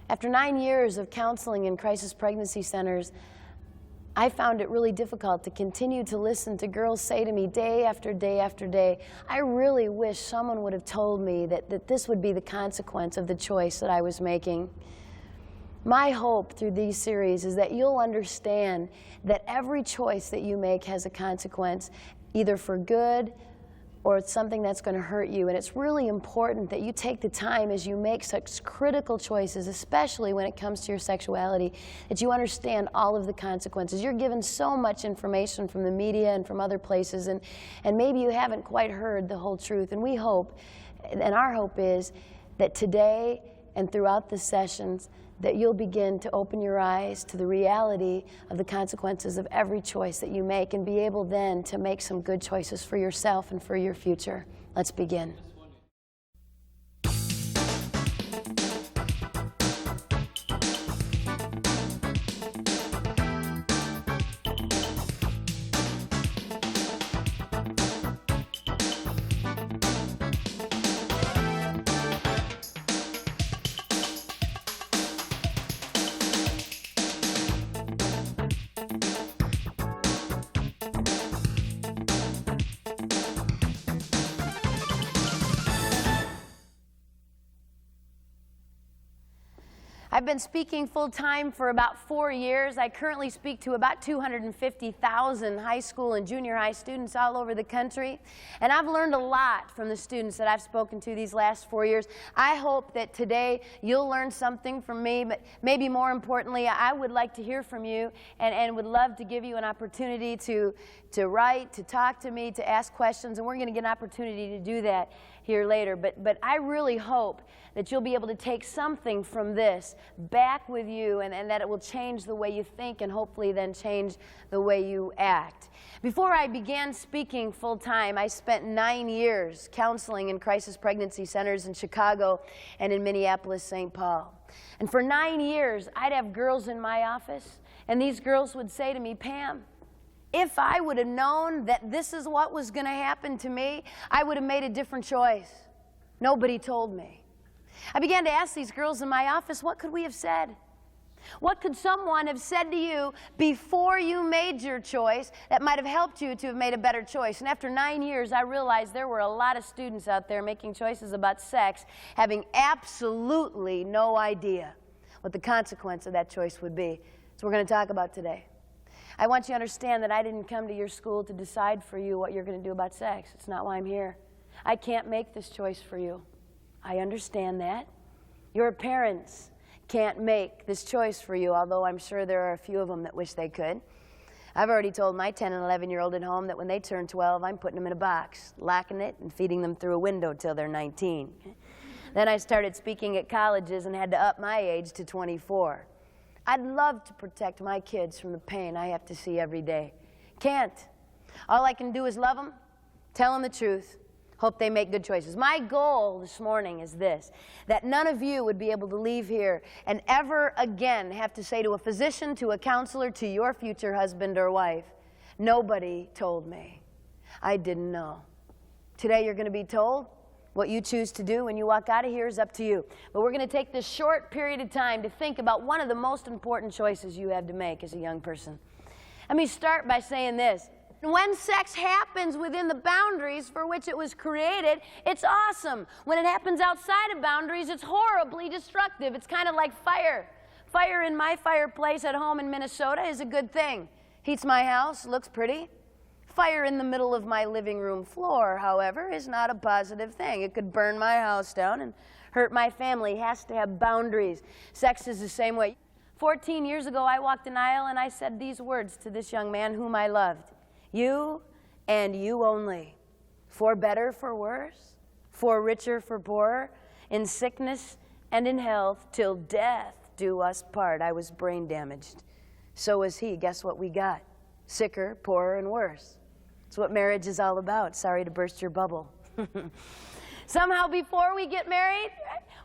After 9 years of counseling in crisis pregnancy centers, I found it really difficult to continue to listen to girls say to me day after day after day, I really wish someone would have told me that this would be the consequence of the choice that I was making. My hope through these series is that you'll understand that every choice that you make has a consequence, either for good or it's something that's going to hurt you. And it's really important that you take the time as you make such critical choices, especially when it comes to your sexuality, that you understand all of the consequences. You're given so much information from the media and from other places, and maybe you haven't quite heard the whole truth. And we hope, and our hope is, that today and throughout the sessions, that you'll begin to open your eyes to the reality of the consequences of every choice that you make and be able then to make some good choices for yourself and for your future. Let's begin. I've been speaking full-time for about 4 years. I currently speak to about 250,000 high school and junior high students all over the country. And I've learned a lot from the students that I've spoken to these last 4 years. I hope that today you'll learn something from me, but maybe more importantly, I would like to hear from you and would love to give you an opportunity to write, to talk to me, to ask questions, and we're going to get an opportunity to do that here later. But I really hope that you'll be able to take something from this back with you, and that it will change the way you think and hopefully then change the way you act. Before I began speaking full-time, I spent 9 years counseling in crisis pregnancy centers in Chicago and in Minneapolis, St. Paul. And for 9 years, I'd have girls in my office, and these girls would say to me, Pam, if I would have known that this is what was going to happen to me, I would have made a different choice. Nobody told me. I began to ask these girls in my office, what could we have said? What could someone have said to you before you made your choice that might have helped you to have made a better choice? And after 9 years, I realized there were a lot of students out there making choices about sex, having absolutely no idea what the consequence of that choice would be. So we're going to talk about today. I want you to understand that I didn't come to your school to decide for you what you're going to do about sex. It's not why I'm here. I can't make this choice for you. I understand that. Your parents can't make this choice for you, although I'm sure there are a few of them that wish they could. I've already told my 10 and 11-year-old at home that when they turn 12, I'm putting them in a box, locking it, and feeding them through a window till they're 19. Then I started speaking at colleges and had to up my age to 24. I'd love to protect my kids from the pain I have to see every day. Can't. All I can do is love them, tell them the truth, hope they make good choices. My goal this morning is this, that none of you would be able to leave here and ever again have to say to a physician, to a counselor, to your future husband or wife, nobody told me. I didn't know. Today you're going to be told. What you choose to do when you walk out of here is up to you. But we're going to take this short period of time to think about one of the most important choices you have to make as a young person. Let me start by saying this. When sex happens within the boundaries for which it was created, it's awesome. When it happens outside of boundaries, it's horribly destructive. It's kind of like fire. Fire in my fireplace at home in Minnesota is a good thing. Heats my house, looks pretty. Fire in the middle of my living room floor, however, is not a positive thing. It could burn my house down and hurt my family. It has to have boundaries. Sex is the same way. 14 years ago, I walked an aisle and I said these words to this young man whom I loved. You and you only. For better, for worse, for richer, for poorer, in sickness and in health, till death do us part. I was brain damaged. So was he. Guess what we got? Sicker, poorer, and worse. It's what marriage is all about. Sorry to burst your bubble. Somehow before we get married,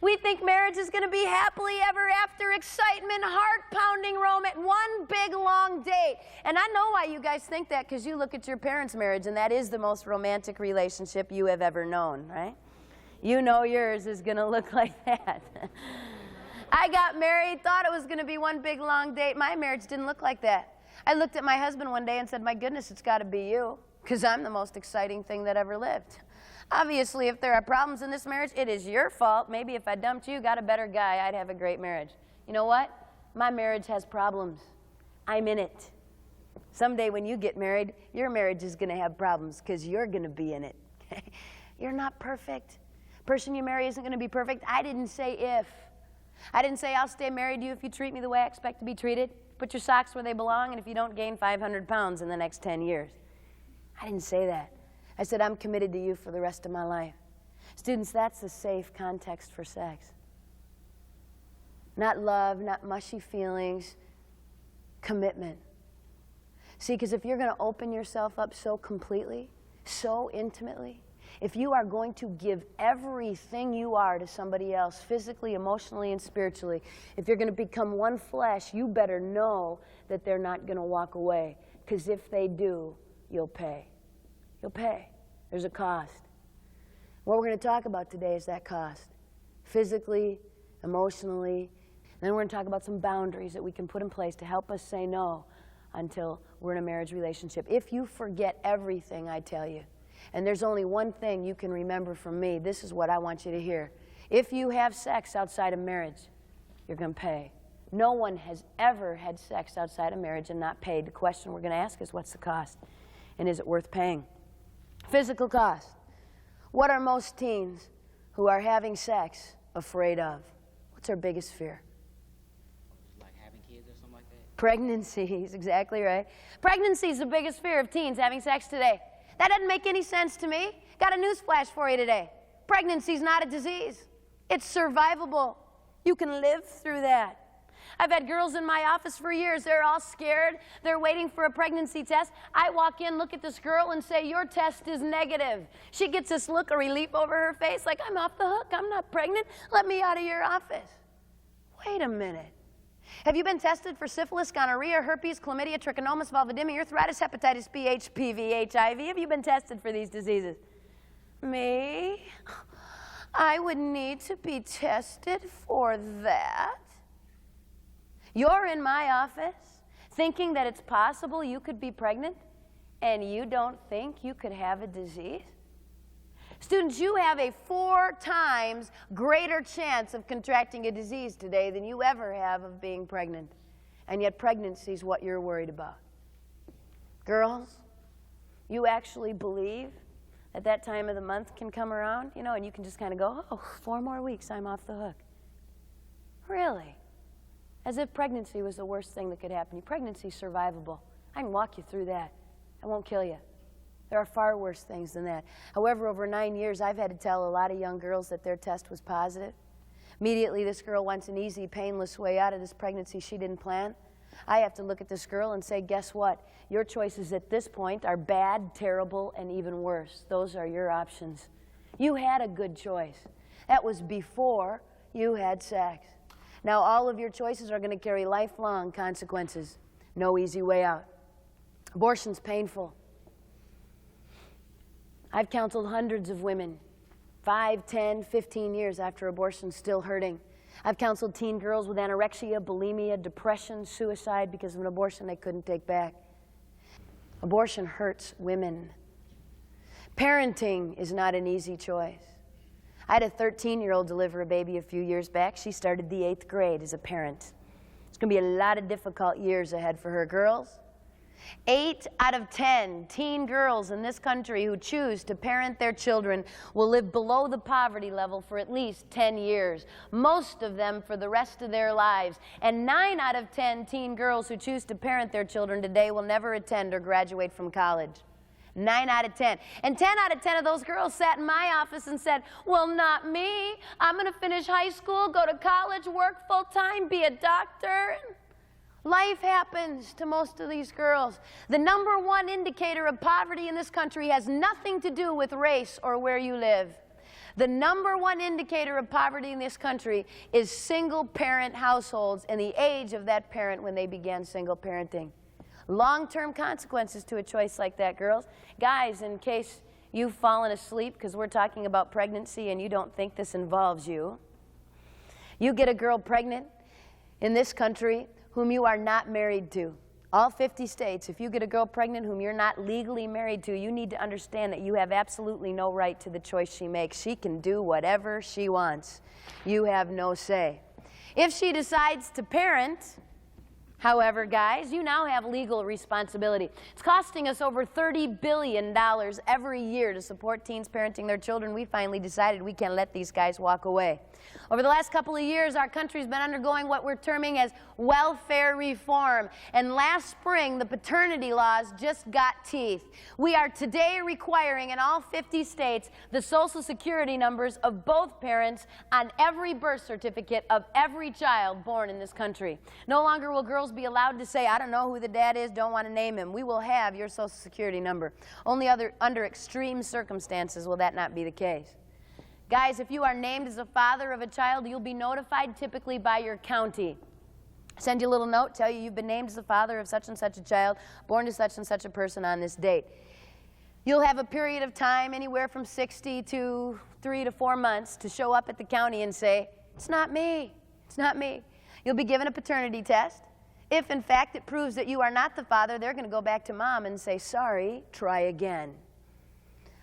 we think marriage is going to be happily ever after, excitement, heart-pounding romance, one big long date. And I know why you guys think that, because you look at your parents' marriage, and that is the most romantic relationship you have ever known, right? You know yours is going to look like that. I got married, thought it was going to be one big long date. My marriage didn't look like that. I looked at my husband one day and said, my goodness, it's got to be you, because I'm the most exciting thing that ever lived. Obviously, if there are problems in this marriage, it is your fault. Maybe if I dumped you, got a better guy, I'd have a great marriage. You know what? My marriage has problems. I'm in it. Someday when you get married, your marriage is going to have problems because you're going to be in it. You're not perfect. The person you marry isn't going to be perfect. I didn't say if. I didn't say I'll stay married to you if you treat me the way I expect to be treated. Put your socks where they belong, and if you don't gain 500 pounds in the next 10 years. I didn't say that. I said I'm committed to you for the rest of my life. Students, that's the safe context for sex. Not love, not mushy feelings, commitment. See, because if you're going to open yourself up so completely, so intimately, if you are going to give everything you are to somebody else, physically, emotionally, and spiritually, if you're going to become one flesh, you better know that they're not going to walk away. Because if they do, you'll pay. You'll pay. There's a cost. What we're going to talk about today is that cost. Physically, emotionally. And then we're going to talk about some boundaries that we can put in place to help us say no until we're in a marriage relationship. If you forget everything I tell you, and there's only one thing you can remember from me, this is what I want you to hear. If you have sex outside of marriage, you're going to pay. No one has ever had sex outside of marriage and not paid. The question we're going to ask is, what's the cost? And is it worth paying? Physical cost. What are most teens who are having sex afraid of? What's our biggest fear? Pregnancy is exactly right. Pregnancy is the biggest fear of teens having sex today. That doesn't make any sense to me. Got a news flash for you today. Pregnancy is not a disease. It's survivable. You can live through that. I've had girls in my office for years. They're all scared. They're waiting for a pregnancy test. I walk in, look at this girl, and say, your test is negative. She gets this look of relief over her face like, I'm off the hook. I'm not pregnant. Let me out of your office. Wait a minute. Have you been tested for syphilis, gonorrhea, herpes, chlamydia, trichomonas, vulvodynia, arthritis, hepatitis B, HPV, HIV? Have you been tested for these diseases? Me? I would need to be tested for that? You're in my office thinking that it's possible you could be pregnant, and you don't think you could have a disease? Students, you have a 4 times greater chance of contracting a disease today than you ever have of being pregnant. And yet pregnancy is what you're worried about. Girls, you actually believe that that time of the month can come around, you know, and you can just kind of go, oh, 4 more weeks, I'm off the hook. Really? As if pregnancy was the worst thing that could happen. Pregnancy is survivable. I can walk you through that. I won't kill you. There are far worse things than that. However, over 9 years, I've had to tell a lot of young girls that their test was positive. Immediately, this girl wants an easy, painless way out of this pregnancy she didn't plan. I have to look at this girl and say, guess what? Your choices at this point are bad, terrible, and even worse. Those are your options. You had a good choice. That was before you had sex. Now, all of your choices are going to carry lifelong consequences. No easy way out. Abortion's painful. I've counseled hundreds of women, 5, 10, 15 years after abortion, still hurting. I've counseled teen girls with anorexia, bulimia, depression, suicide because of an abortion they couldn't take back. Abortion hurts women. Parenting is not an easy choice. I had a 13-year-old deliver a baby a few years back. She started the 8th grade as a parent. It's going to be a lot of difficult years ahead for her. Girls, 8 out of 10 teen girls in this country who choose to parent their children will live below the poverty level for at least 10 years, most of them for the rest of their lives. And 9 out of 10 teen girls who choose to parent their children today will never attend or graduate from college. 9 out of 10. And 10 out of 10 of those girls sat in my office and said, well, not me. I'm going to finish high school, go to college, work full-time, be a doctor. Life happens to most of these girls. The #1 indicator of poverty in this country has nothing to do with race or where you live. The #1 indicator of poverty in this country is single-parent households and the age of that parent when they began single parenting. Long-term consequences to a choice like that, girls. Guys, in case you've fallen asleep because we're talking about pregnancy and you don't think this involves you, You get a girl pregnant in this country whom you are not married to. All 50 states, if you get a girl pregnant whom you're not legally married to, you need to understand that you have absolutely no right to the choice she makes. She can do whatever she wants. You have no say. If she decides to parent, however, guys, you now have legal responsibility. It's costing us over $30 billion every year to support teens parenting their children. We finally decided we can't let these guys walk away. Over the last couple of years, our country's been undergoing what we're terming as welfare reform. And last spring, the paternity laws just got teeth. We are today requiring in all 50 states the Social Security numbers of both parents on every birth certificate of every child born in this country. No longer will girls be allowed to say, I don't know who the dad is, don't want to name him. We will have your Social Security number. Only under extreme circumstances will that not be the case. Guys, if you are named as a father of a child, you'll be notified typically by your county. Send you a little note, tell you you've been named as the father of such and such a child, born to such and such a person on this date. You'll have a period of time, anywhere from 60 to 3 to 4 months, to show up at the county and say, it's not me, it's not me. You'll be given a paternity test. If, in fact, it proves that you are not the father, they're going to go back to mom and say, sorry, try again.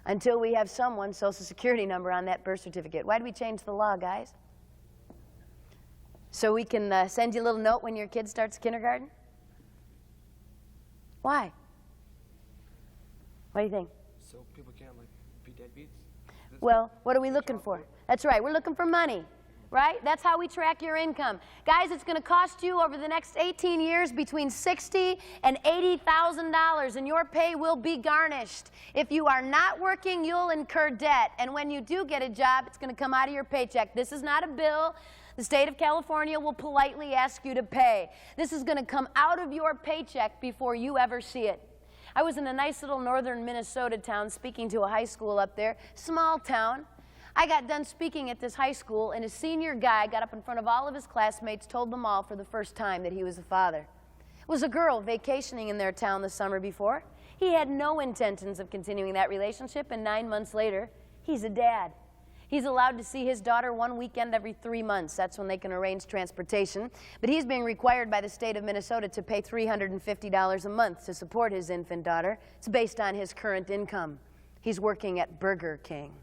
Until we have someone's Social Security number on that birth certificate. Why did we change the law, guys? So we can send you a little note when your kid starts kindergarten? Why? What do you think? So people can't, like, be deadbeats? Well, what are we looking for? That's right, we're looking for money. Right? That's how we track your income. Guys, it's going to cost you over the next 18 years between $60,000 and $80,000, and your pay will be garnished. If you are not working, you'll incur debt, and when you do get a job, it's going to come out of your paycheck. This is not a bill the state of California will politely ask you to pay. This is going to come out of your paycheck before you ever see it. I was in a nice little northern Minnesota town speaking to a high school up there, small town. I got done speaking at this high school, and a senior guy got up in front of all of his classmates, told them all for the first time that he was a father. It was a girl vacationing in their town the summer before. He had no intentions of continuing that relationship, and 9 months later, he's a dad. He's allowed to see his daughter one weekend every 3 months. That's when they can arrange transportation. But he's being required by the state of Minnesota to pay $350 a month to support his infant daughter. It's based on his current income. He's working at Burger King.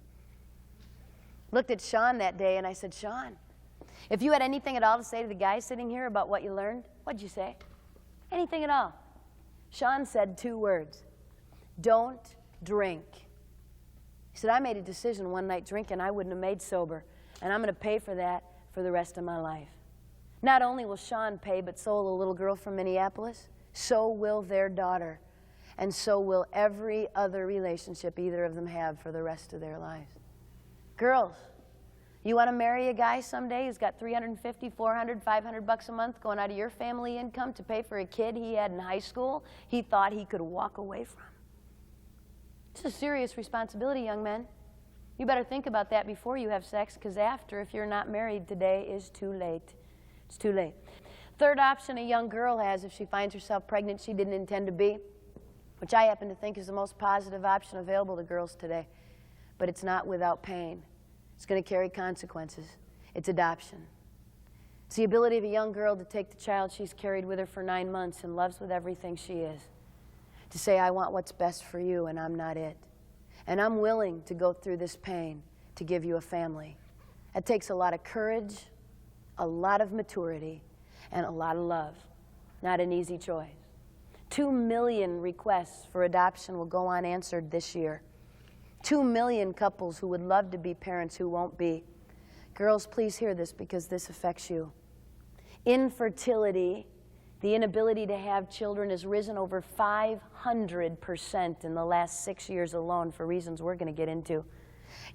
Looked at Sean that day and I said, Sean, if you had anything at all to say to the guy sitting here about what you learned, what'd you say? Anything at all. Sean said 2 words, don't drink. He said, I made a decision one night drinking I wouldn't have made sober, and I'm going to pay for that for the rest of my life. Not only will Sean pay, but so will a little girl from Minneapolis, so will their daughter, and so will every other relationship either of them have for the rest of their lives. Girls, you want to marry a guy someday who's got $350, $400, $500 a month going out of your family income to pay for a kid he had in high school he thought he could walk away from? It's a serious responsibility, young men. You better think about that before you have sex, because after, if you're not married today, is too late. It's too late. Third option a young girl has if she finds herself pregnant she didn't intend to be, which I happen to think is the most positive option available to girls today. But it's not without pain. It's going to carry consequences. It's adoption. It's the ability of a young girl to take the child she's carried with her for 9 months and loves with everything she is, to say, I want what's best for you and I'm not it. And I'm willing to go through this pain to give you a family. It takes a lot of courage, a lot of maturity, and a lot of love. Not an easy choice. 2 million requests for adoption will go unanswered this year. 2 million couples who would love to be parents who won't be. Girls, please hear this because this affects you. Infertility, the inability to have children, has risen over 500% in the last 6 years alone for reasons we're going to get into.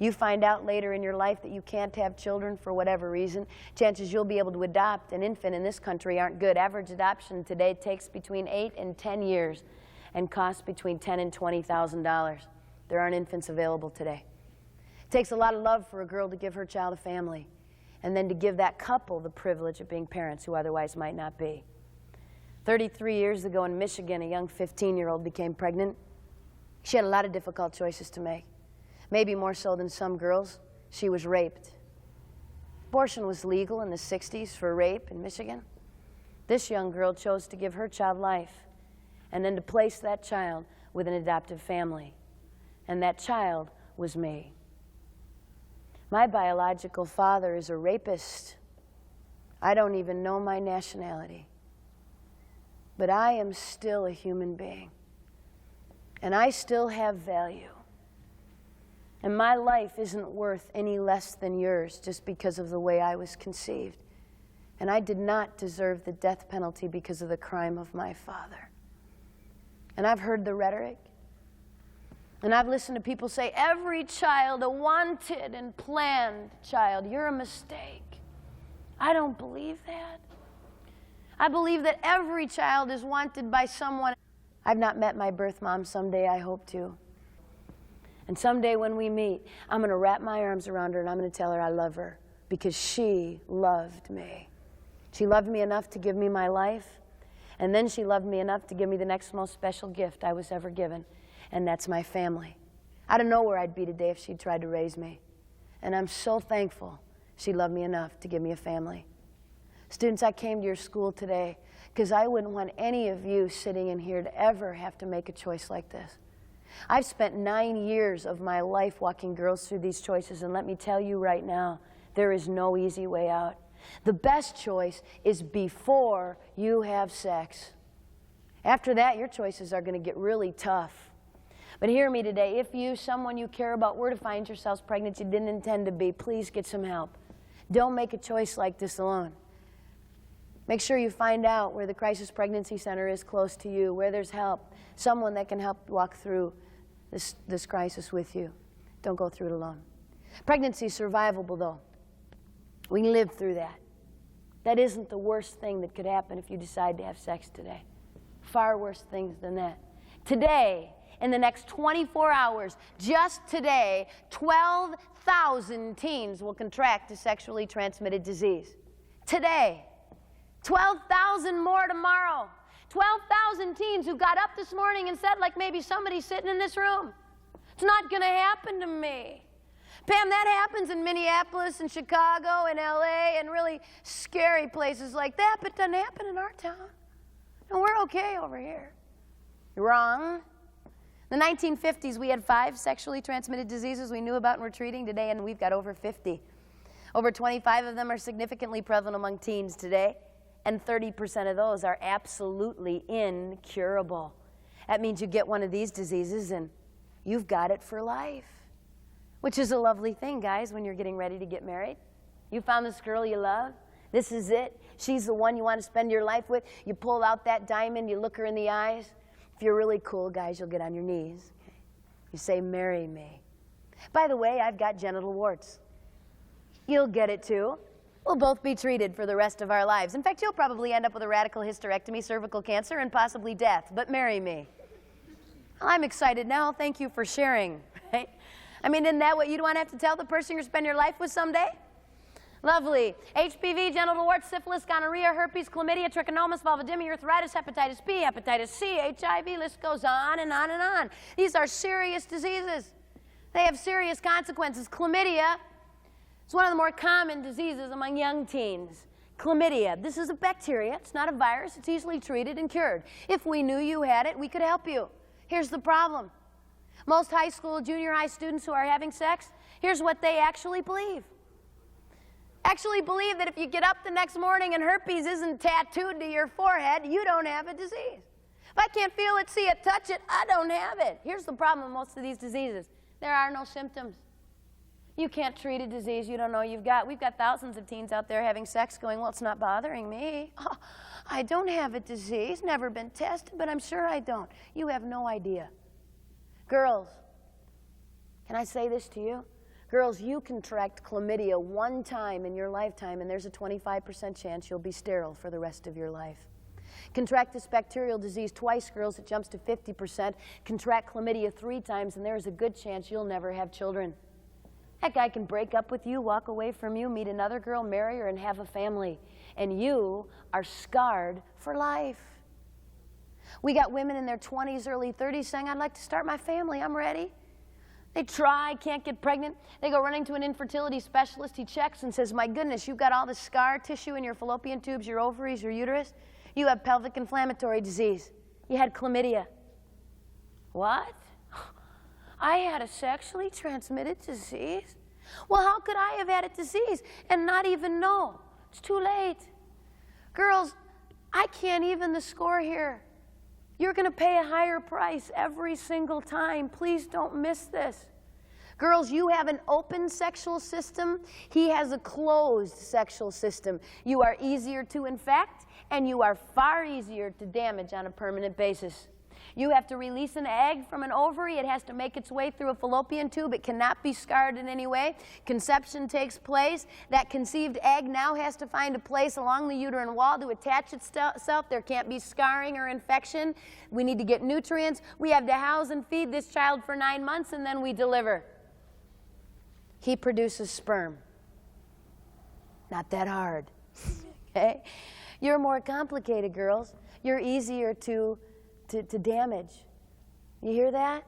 You find out later in your life that you can't have children for whatever reason, chances you'll be able to adopt an infant in this country aren't good. Average adoption today takes between 8 and 10 years and costs between $10,000 and $20,000. There aren't infants available today. It takes a lot of love for a girl to give her child a family, and then to give that couple the privilege of being parents who otherwise might not be. 33 years ago in Michigan, a young 15-year-old became pregnant. She had a lot of difficult choices to make. Maybe more so than some girls, she was raped. Abortion was legal in the 60s for rape in Michigan. This young girl chose to give her child life and then to place that child with an adoptive family. And that child was me. My biological father is a rapist. I don't even know my nationality. But I am still a human being. And I still have value. And my life isn't worth any less than yours just because of the way I was conceived. And I did not deserve the death penalty because of the crime of my father. And I've heard the rhetoric. And I've listened to people say, every child, a wanted and planned child, you're a mistake. I don't believe that. I believe that every child is wanted by someone. I've not met my birth mom. Someday I hope to. And someday when we meet, I'm going to wrap my arms around her and I'm going to tell her I love her because she loved me. She loved me enough to give me my life, and then she loved me enough to give me the next most special gift I was ever given, and that's my family. I don't know where I'd be today if she'd tried to raise me. And I'm so thankful she loved me enough to give me a family. Students, I came to your school today because I wouldn't want any of you sitting in here to ever have to make a choice like this. I've spent 9 years of my life walking girls through these choices, and let me tell you right now, there is no easy way out. The best choice is before you have sex. After that, your choices are going to get really tough. But hear me today, if you, someone you care about, were to find yourselves pregnant you didn't intend to be, please get some help. Don't make a choice like this alone. Make sure you find out where the crisis pregnancy center is close to you, where there's help, someone that can help walk through this crisis with you. Don't go through it alone. Pregnancy is survivable, though. We can live through that. That isn't the worst thing that could happen if you decide to have sex today. Far worse things than that. Today, in the next 24 hours, just today, 12,000 teens will contract a sexually transmitted disease. Today. 12,000 more tomorrow. 12,000 teens who got up this morning and said, like maybe somebody sitting in this room, it's not going to happen to me. Pam, that happens in Minneapolis and Chicago and LA and really scary places like that, but it doesn't happen in our town. And we're okay over here. You're wrong. In the 1950s, we had 5 sexually transmitted diseases we knew about and were treating today, and we've got over 50. Over 25 of them are significantly prevalent among teens today, and 30% of those are absolutely incurable. That means you get one of these diseases and you've got it for life, which is a lovely thing, guys, when you're getting ready to get married. You found this girl you love. This is it. She's the one you want to spend your life with. You pull out that diamond, you look her in the eyes. If you're really cool, guys, you'll get on your knees. Okay? You say, marry me. By the way, I've got genital warts. You'll get it too. We'll both be treated for the rest of our lives. In fact, you'll probably end up with a radical hysterectomy, cervical cancer, and possibly death. But marry me. I'm excited now. Thank you for sharing. Right? I mean, isn't that what you'd want to have to tell the person you're spending your life with someday? Lovely. HPV, genital warts, syphilis, gonorrhea, herpes, chlamydia, trichomonas, vulvodynia, arthritis, hepatitis B, hepatitis C, HIV, list goes on and on and on. These are serious diseases. They have serious consequences. Chlamydia, it's one of the more common diseases among young teens. Chlamydia. This is a bacteria. It's not a virus. It's easily treated and cured. If we knew you had it, we could help you. Here's the problem. Most high school, junior high students who are having sex, here's what they actually believe. Actually believe that if you get up the next morning and herpes isn't tattooed to your forehead, you don't have a disease. If I can't feel it, see it, touch it, I don't have it. Here's the problem with most of these diseases. There are no symptoms. You can't treat a disease you don't know you've got. We've got thousands of teens out there having sex going, well, it's not bothering me. Oh, I don't have a disease, never been tested, but I'm sure I don't. You have no idea. Girls, can I say this to you? Girls, you contract chlamydia one time in your lifetime, and there's a 25% chance you'll be sterile for the rest of your life. Contract this bacterial disease twice, girls, it jumps to 50%. Contract chlamydia 3 times, and there's a good chance you'll never have children. That guy can break up with you, walk away from you, meet another girl, marry her, and have a family. And you are scarred for life. We got women in their 20s, early 30s saying, I'd like to start my family, I'm ready. They try, can't get pregnant. They go running to an infertility specialist. He checks and says, my goodness, you've got all this scar tissue in your fallopian tubes, your ovaries, your uterus. You have pelvic inflammatory disease. You had chlamydia. What? I had a sexually transmitted disease? Well, how could I have had a disease and not even know? It's too late. Girls, I can't even the score here. You're going to pay a higher price every single time. Please don't miss this. Girls, you have an open sexual system. He has a closed sexual system. You are easier to infect, and you are far easier to damage on a permanent basis. You have to release an egg from an ovary. It has to make its way through a fallopian tube. It cannot be scarred in any way. Conception takes place. That conceived egg now has to find a place along the uterine wall to attach itself. There can't be scarring or infection. We need to get nutrients. We have to house and feed this child for 9 months, and then we deliver. He produces sperm. Not that hard. Okay? You're more complicated, girls. You're easier to damage. You hear that?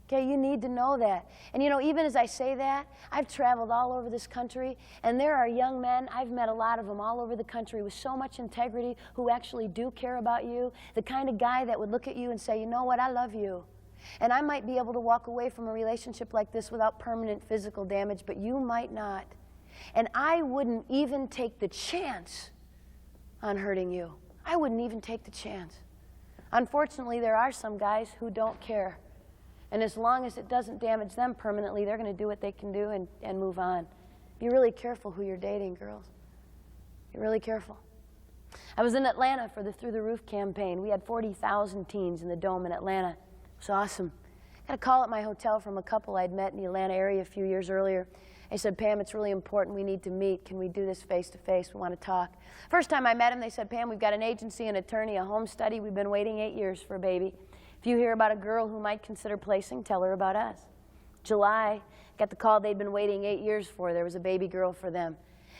Okay, you need to know that. And you know, even as I say that, I've traveled all over this country, and there are young men, I've met a lot of them all over the country with so much integrity who actually do care about you, the kind of guy that would look at you and say, you know what, I love you. And I might be able to walk away from a relationship like this without permanent physical damage, but you might not. And I wouldn't even take the chance on hurting you. I wouldn't even take the chance. Unfortunately, there are some guys who don't care. And as long as it doesn't damage them permanently, they're going to do what they can do and move on. Be really careful who you're dating, girls. Be really careful. I was in Atlanta for the Through the Roof campaign. We had 40,000 teens in the Dome in Atlanta. It was awesome. I got a call at my hotel from a couple I'd met in the Atlanta area a few years earlier. They said, Pam, it's really important. We need to meet. Can we do this face-to-face? We want to talk. First time I met him, they said, Pam, we've got an agency, an attorney, a home study. We've been waiting 8 years for a baby. If you hear about a girl who might consider placing, tell her about us. July, got the call they'd been waiting 8 years for. There was a baby girl for them.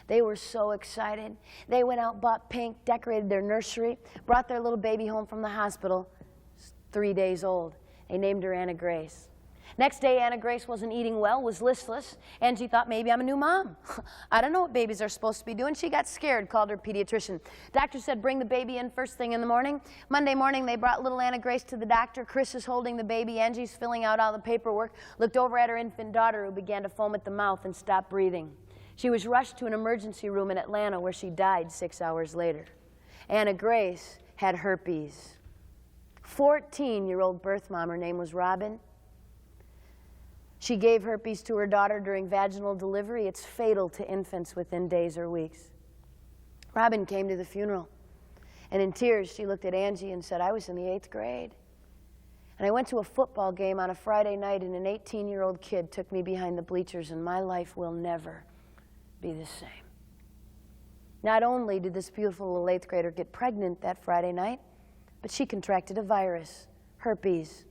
They were so excited. They went out, bought pink, decorated their nursery, brought their little baby home from the hospital, 3 days old. They named her Anna Grace. Next day, Anna Grace wasn't eating well, was listless. Angie thought, maybe I'm a new mom. I don't know what babies are supposed to be doing. She got scared, called her pediatrician. Doctor said, bring the baby in first thing in the morning. Monday morning, they brought little Anna Grace to the doctor. Chris is holding the baby. Angie's filling out all the paperwork. Looked over at her infant daughter, who began to foam at the mouth and stopped breathing. She was rushed to an emergency room in Atlanta, where she died 6 hours later. Anna Grace had herpes. 14-year-old birth mom, her name was Robin. She gave herpes to her daughter during vaginal delivery. It's fatal to infants within days or weeks. Robin came to the funeral, and in tears, she looked at Angie and said, I was in the 8th grade. And I went to a football game on a Friday night, and an 18-year-old kid took me behind the bleachers, and my life will never be the same. Not only did this beautiful little 8th grader get pregnant that Friday night, but she contracted a virus, herpes,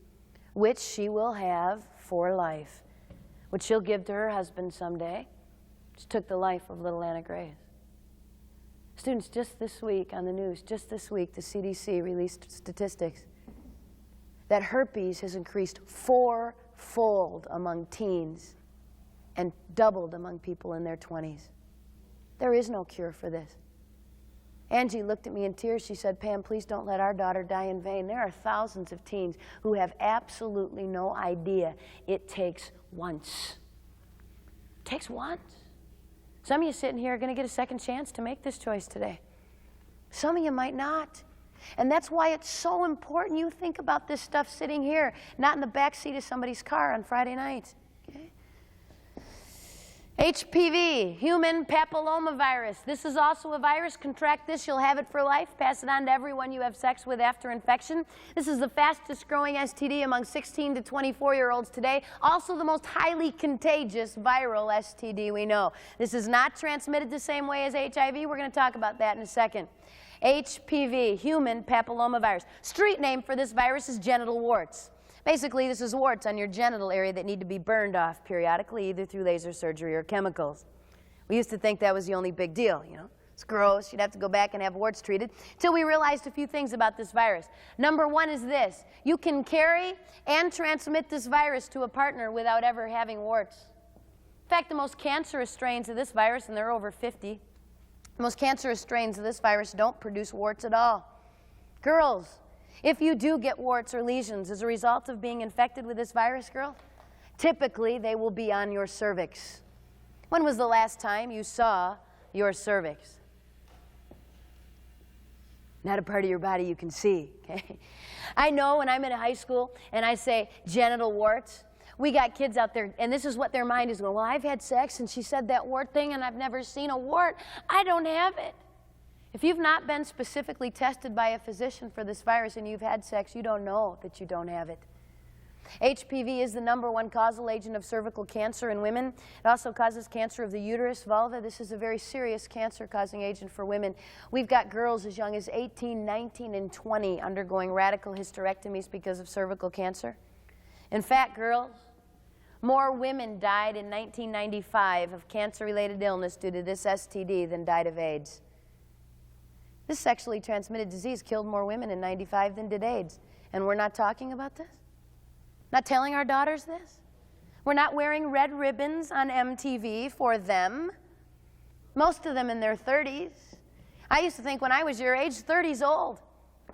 which she will have for life, which she'll give to her husband someday. She took the life of little Anna Grace. Students, just this week on the news, just this week, the CDC released statistics that herpes has increased 4-fold among teens and doubled among people in their 20s. There is no cure for this. Angie looked at me in tears. She said, Pam, please don't let our daughter die in vain. There are thousands of teens who have absolutely no idea it takes once. It takes once. Some of you sitting here are going to get a second chance to make this choice today. Some of you might not. And that's why it's so important you think about this stuff sitting here, not in the back seat of somebody's car on Friday nights. Okay? HPV, human papillomavirus. This is also a virus. Contract this, you'll have it for life. Pass it on to everyone you have sex with after infection. This is the fastest growing STD among 16 to 24-year-olds today. Also the most highly contagious viral STD we know. This is not transmitted the same way as HIV. We're going to talk about that in a second. HPV, human papillomavirus. Street name for this virus is genital warts. Basically, this is warts on your genital area that need to be burned off periodically, either through laser surgery or chemicals. We used to think that was the only big deal, you know. It's gross. You'd have to go back and have warts treated. Till we realized a few things about this virus. Number one is this. You can carry and transmit this virus to a partner without ever having warts. In fact, the most cancerous strains of this virus, and there are over 50, the most cancerous strains of this virus don't produce warts at all. Girls, if you do get warts or lesions as a result of being infected with this virus, girl, typically they will be on your cervix. When was the last time you saw your cervix? Not a part of your body you can see, okay? I know when I'm in a high school and I say genital warts, we got kids out there, and this is what their mind is going, well, I've had sex, and she said that wart thing, and I've never seen a wart. I don't have it. If you've not been specifically tested by a physician for this virus and you've had sex, you don't know that you don't have it. HPV is the #1 causal agent of cervical cancer in women. It also causes cancer of the uterus, vulva. This is a very serious cancer-causing agent for women. We've got girls as young as 18, 19, and 20 undergoing radical hysterectomies because of cervical cancer. In fact, girls, more women died in 1995 of cancer-related illness due to this STD than died of AIDS. This sexually transmitted disease killed more women in 95 than did AIDS. And we're not talking about this? Not telling our daughters this? We're not wearing red ribbons on MTV for them. Most of them in their 30s. I used to think when I was your age, 30's old.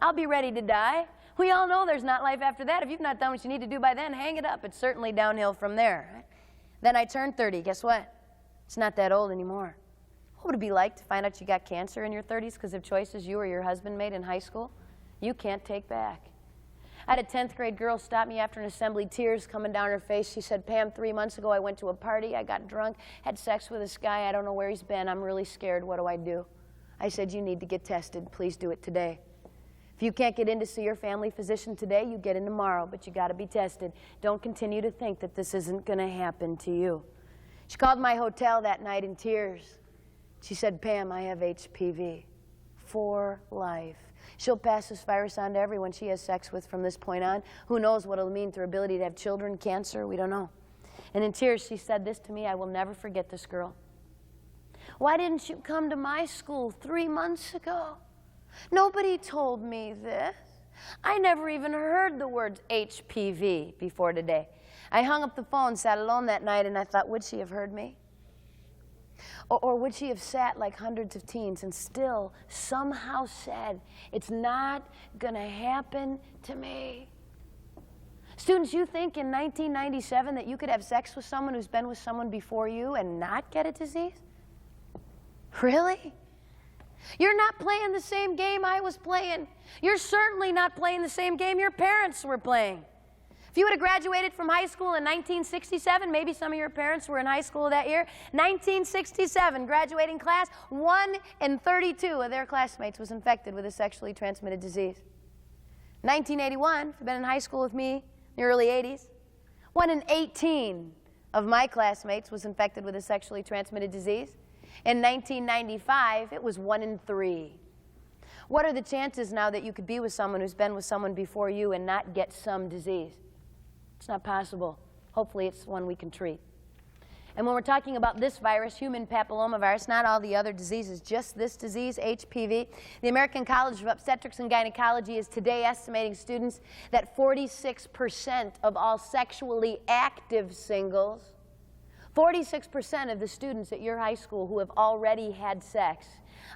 I'll be ready to die. We all know there's not life after that. If you've not done what you need to do by then, hang it up. It's certainly downhill from there. Right? Then I turned 30. Guess what? It's not that old anymore. What would it be like to find out you got cancer in your 30s because of choices you or your husband made in high school you can't take back? I had a 10th grade girl stop me after an assembly, tears coming down her face. She said, Pam, 3 months ago I went to a party, I got drunk, had sex with this guy, I don't know where he's been, I'm really scared, what do I do? I said, you need to get tested, please do it today. If you can't get in to see your family physician today, you get in tomorrow, but you got to be tested. Don't continue to think that this isn't going to happen to you. She called my hotel that night in tears. She said, Pam, I have HPV for life. She'll pass this virus on to everyone she has sex with from this point on. Who knows what it'll mean to her ability to have children, cancer, we don't know. And in tears, she said this to me, I will never forget this girl. Why didn't you come to my school 3 months ago? Nobody told me this. I never even heard the word HPV before today. I hung up the phone, sat alone that night, and I thought, would she have heard me? Or would she have sat like hundreds of teens and still somehow said, it's not going to happen to me? Students, you think in 1997 that you could have sex with someone who's been with someone before you and not get a disease? Really? You're not playing the same game I was playing. You're certainly not playing the same game your parents were playing. If you would have graduated from high school in 1967, maybe some of your parents were in high school that year, 1967, graduating class, 1 in 32 of their classmates was infected with a sexually transmitted disease. 1981, if you've been in high school with me in the early 80s, 1 in 18 of my classmates was infected with a sexually transmitted disease. In 1995, it was 1 in 3. What are the chances now that you could be with someone who's been with someone before you and not get some disease? It's not possible. Hopefully it's one we can treat. And when we're talking about this virus, human papillomavirus, not all the other diseases, just this disease, HPV, the American College of Obstetrics and Gynecology is today estimating, students, that 46% of all sexually active singles, 46% of the students at your high school who have already had sex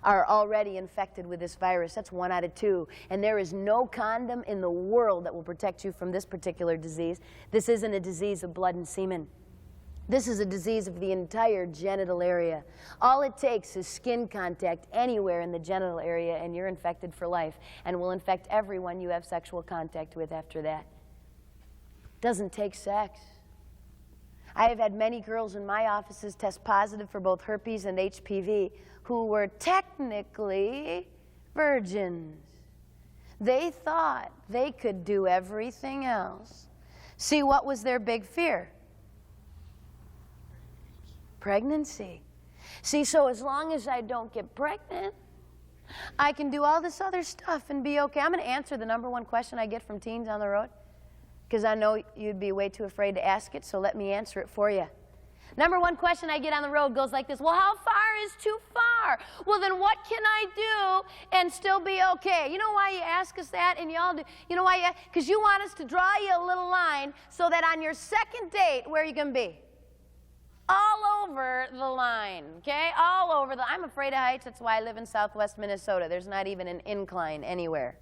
are already infected with this virus. That's 1 out of 2. And there is no condom in the world that will protect you from this particular disease. This isn't a disease of blood and semen. This is a disease of the entire genital area. All it takes is skin contact anywhere in the genital area and you're infected for life, and will infect everyone you have sexual contact with after that. Doesn't take sex. I have had many girls in my offices test positive for both herpes and HPV who were technically virgins. They thought they could do everything else. See, what was their big fear? Pregnancy. See, so as long as I don't get pregnant, I can do all this other stuff and be okay. I'm going to answer the #1 question I get from teens on the road, because I know you'd be way too afraid to ask it, so let me answer it for you. Number one question I get on the road goes like this: well, how far is too far? Well, then what can I do and still be okay? You know why you ask us that? And y'all do. You know why? Because you want us to draw you a little line so that on your second date, where you can be? All over the line, okay? All over the... I'm afraid of heights. That's why I live in southwest Minnesota. There's not even an incline anywhere.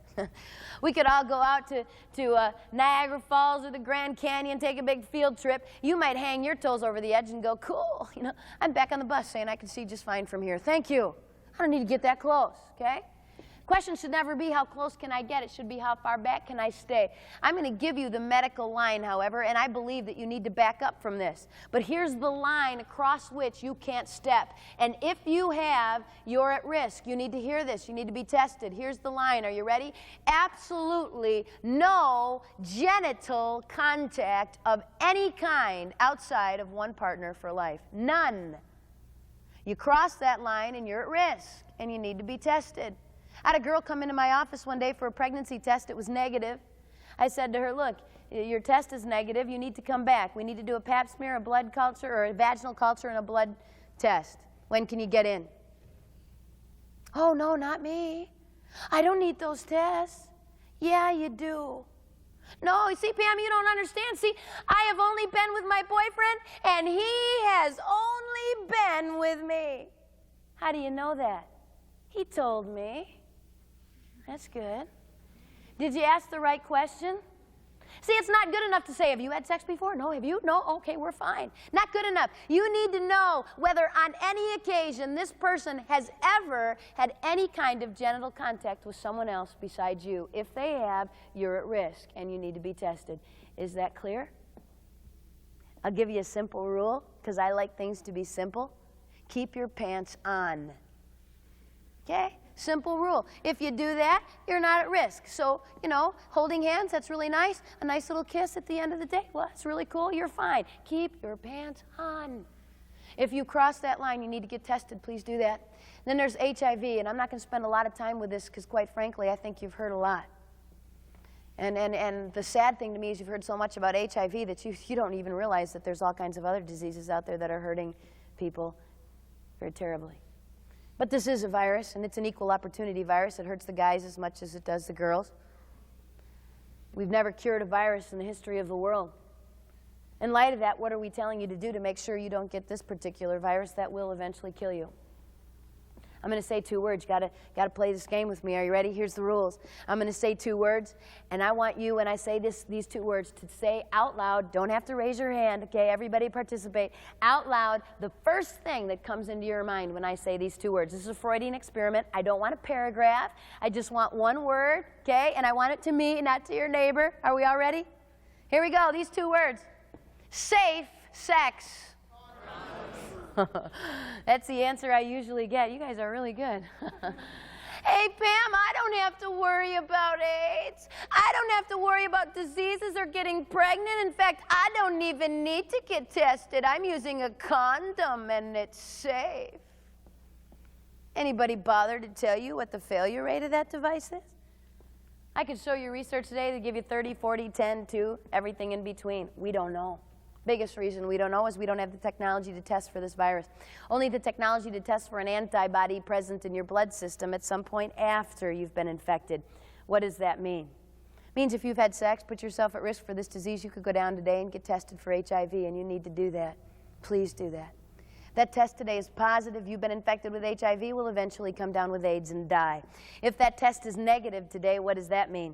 We could all go out to Niagara Falls or the Grand Canyon, take a big field trip. You might hang your toes over the edge and go, cool, you know, I'm back on the bus saying I can see just fine from here. Thank you. I don't need to get that close, okay? Question should never be how close can I get. It should be how far back can I stay. I'm going to give you the medical line, however, and I believe that you need to back up from this. But here's the line across which you can't step. And if you have, you're at risk. You need to hear this. You need to be tested. Here's the line. Are you ready? Absolutely no genital contact of any kind outside of one partner for life. None. You cross that line and you're at risk, and you need to be tested. I had a girl come into my office one day for a pregnancy test. It was negative. I said to her, look, your test is negative. You need to come back. We need to do a pap smear, a blood culture, or a vaginal culture, and a blood test. When can you get in? Oh, no, not me. I don't need those tests. Yeah, you do. No, you see, Pam, you don't understand. See, I have only been with my boyfriend, and he has only been with me. How do you know that? He told me. That's good. Did you ask the right question? See, it's not good enough to say, have you had sex before? No, have you? No? Okay, we're fine. Not good enough. You need to know whether on any occasion this person has ever had any kind of genital contact with someone else besides you. If they have, you're at risk and you need to be tested. Is that clear? I'll give you a simple rule because I like things to be simple. Keep your pants on. Okay? Simple rule. If you do that, you're not at risk. So, you know, holding hands, that's really nice. A nice little kiss at the end of the day, well, that's really cool. You're fine. Keep your pants on. If you cross that line, you need to get tested. Please do that. Then there's HIV, and I'm not going to spend a lot of time with this because, quite frankly, I think you've heard a lot. And the sad thing to me is you've heard so much about HIV that you don't even realize that there's all kinds of other diseases out there that are hurting people very terribly. But this is a virus, and it's an equal opportunity virus. It hurts the guys as much as it does the girls. We've never cured a virus in the history of the world. In light of that, what are we telling you to do to make sure you don't get this particular virus that will eventually kill you? I'm going to say 2 words. You got to play this game with me. Are you ready? Here's the rules. I'm going to say 2 words, and I want you, when I say these 2 words, to say out loud. Don't have to raise your hand, okay? Everybody participate. Out loud, the first thing that comes into your mind when I say these 2 words. This is a Freudian experiment. I don't want a paragraph. I just want 1 word, okay? And I want it to me, not to your neighbor. Are we all ready? Here we go. These 2 words. Safe sex. That's the answer I usually get. You guys are really good. Hey, Pam, I don't have to worry about AIDS. I don't have to worry about diseases or getting pregnant. In fact, I don't even need to get tested. I'm using a condom, and it's safe. Anybody bother to tell you what the failure rate of that device is? I could show you research today that give you 30, 40, 10, 2, everything in between. We don't know. Biggest reason we don't know is we don't have the technology to test for this virus. Only the technology to test for an antibody present in your blood system at some point after you've been infected. What does that mean? It means if you've had sex, put yourself at risk for this disease, you could go down today and get tested for HIV, and you need to do that. Please do that. That test today is positive. You've been infected with HIV, will eventually come down with AIDS and die. If that test is negative today, what does that mean?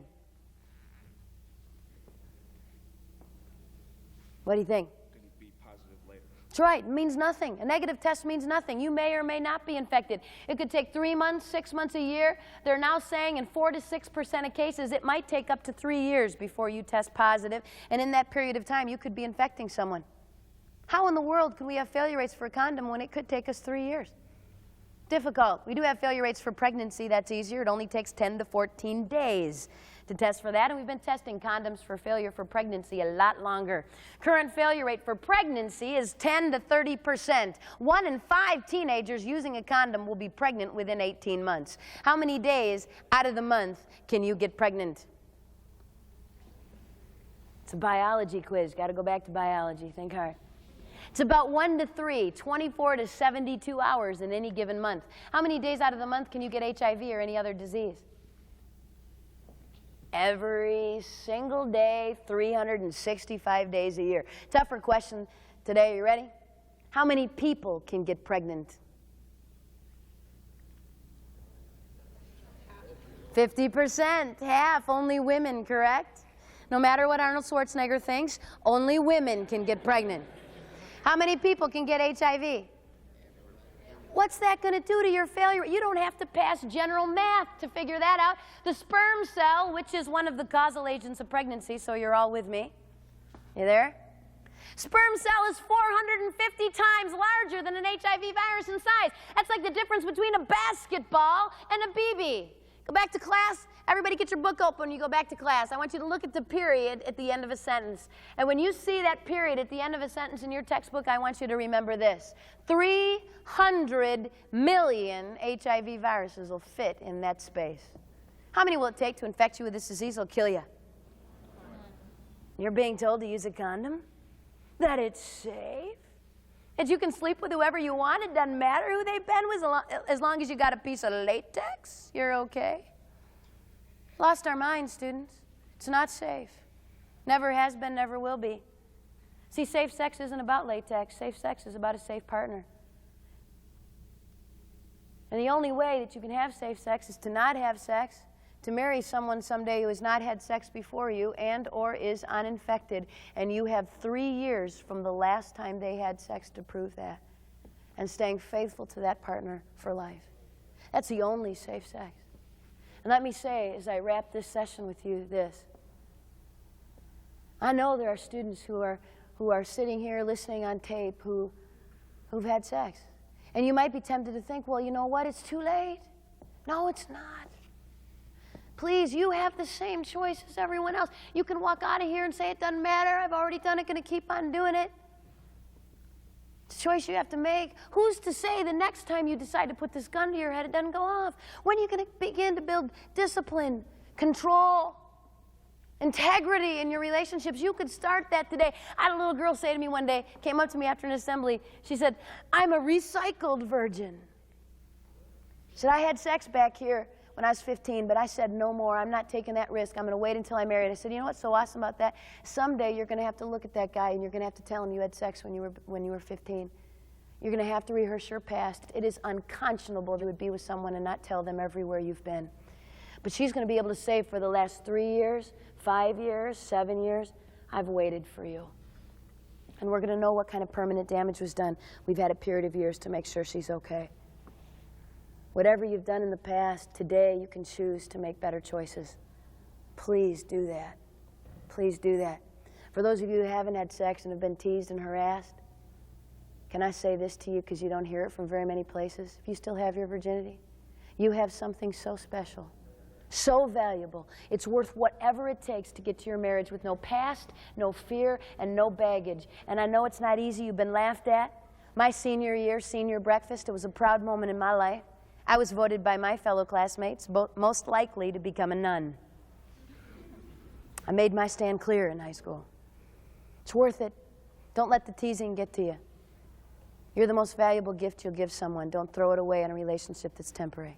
What do you think? Could it be positive later? That's right. It means nothing. A negative test means nothing. You may or may not be infected. It could take 3 months, 6 months, a year. They're now saying in 4 to 6% of cases, it might take up to 3 years before you test positive. And in that period of time, you could be infecting someone. How in the world could we have failure rates for a condom when it could take us 3 years? Difficult. We do have failure rates for pregnancy. That's easier. It only takes 10 to 14 days to test for that, and we've been testing condoms for failure for pregnancy a lot longer. Current failure rate for pregnancy is 10 to 30%. 1 in 5 teenagers using a condom will be pregnant within 18 months. How many days out of the month can you get pregnant? It's a biology quiz. Got to go back to biology. Think hard. It's about 1 to 3, 24 to 72 hours in any given month. How many days out of the month can you get HIV or any other disease? Every single day, 365 days a year. Tougher question today. Are you ready? How many people can get pregnant? 50%, half, only women, correct? No matter what Arnold Schwarzenegger thinks, only women can get pregnant. How many people can get HIV? What's that going to do to your failure? You don't have to pass general math to figure that out. The sperm cell, which is one of the causal agents of pregnancy, so you're all with me. You there? Sperm cell is 450 times larger than an HIV virus in size. That's like the difference between a basketball and a BB. Go back to class. Everybody get your book open when you go back to class. I want you to look at the period at the end of a sentence. And when you see that period at the end of a sentence in your textbook, I want you to remember this. 300 million HIV viruses will fit in that space. How many will it take to infect you with this disease? It'll kill you. You're being told to use a condom? That it's safe? That you can sleep with whoever you want? It doesn't matter who they've been with, as long as you got a piece of latex, you're okay? Lost our minds, students. It's not safe. Never has been, never will be. See, safe sex isn't about latex. Safe sex is about a safe partner. And the only way that you can have safe sex is to not have sex, to marry someone someday who has not had sex before you and or is uninfected. And you have 3 years from the last time they had sex to prove that. And staying faithful to that partner for life. That's the only safe sex. And let me say, as I wrap this session with you, this. I know there are students who are sitting here listening on tape who've had sex. And you might be tempted to think, well, you know what, it's too late. No, it's not. Please, you have the same choice as everyone else. You can walk out of here and say, it doesn't matter, I've already done it, going to keep on doing it. It's a choice you have to make. Who's to say the next time you decide to put this gun to your head, it doesn't go off? When are you going to begin to build discipline, control, integrity in your relationships? You could start that today. I had a little girl say to me one day, came up to me after an assembly, she said, I'm a recycled virgin. She said, I had sex back here when I was 15, but I said no more. I'm not taking that risk. I'm going to wait until I'm married. I said, you know what's so awesome about that? Someday you're going to have to look at that guy and you're going to have to tell him you had sex when you were 15. You're going to have to rehearse your past. It is unconscionable to be with someone and not tell them everywhere you've been. But she's going to be able to say for the last 3 years, 5 years, 7 years, I've waited for you. And we're going to know what kind of permanent damage was done. We've had a period of years to make sure she's okay. Whatever you've done in the past, today you can choose to make better choices. Please do that. Please do that. For those of you who haven't had sex and have been teased and harassed, can I say this to you because you don't hear it from very many places? If you still have your virginity, you have something so special, so valuable. It's worth whatever it takes to get to your marriage with no past, no fear, and no baggage. And I know it's not easy. You've been laughed at. My senior year, senior breakfast, it was a proud moment in my life. I was voted by my fellow classmates most likely to become a nun. I made my stand clear in high school. It's worth it. Don't let the teasing get to you. You're the most valuable gift you'll give someone. Don't throw it away in a relationship that's temporary.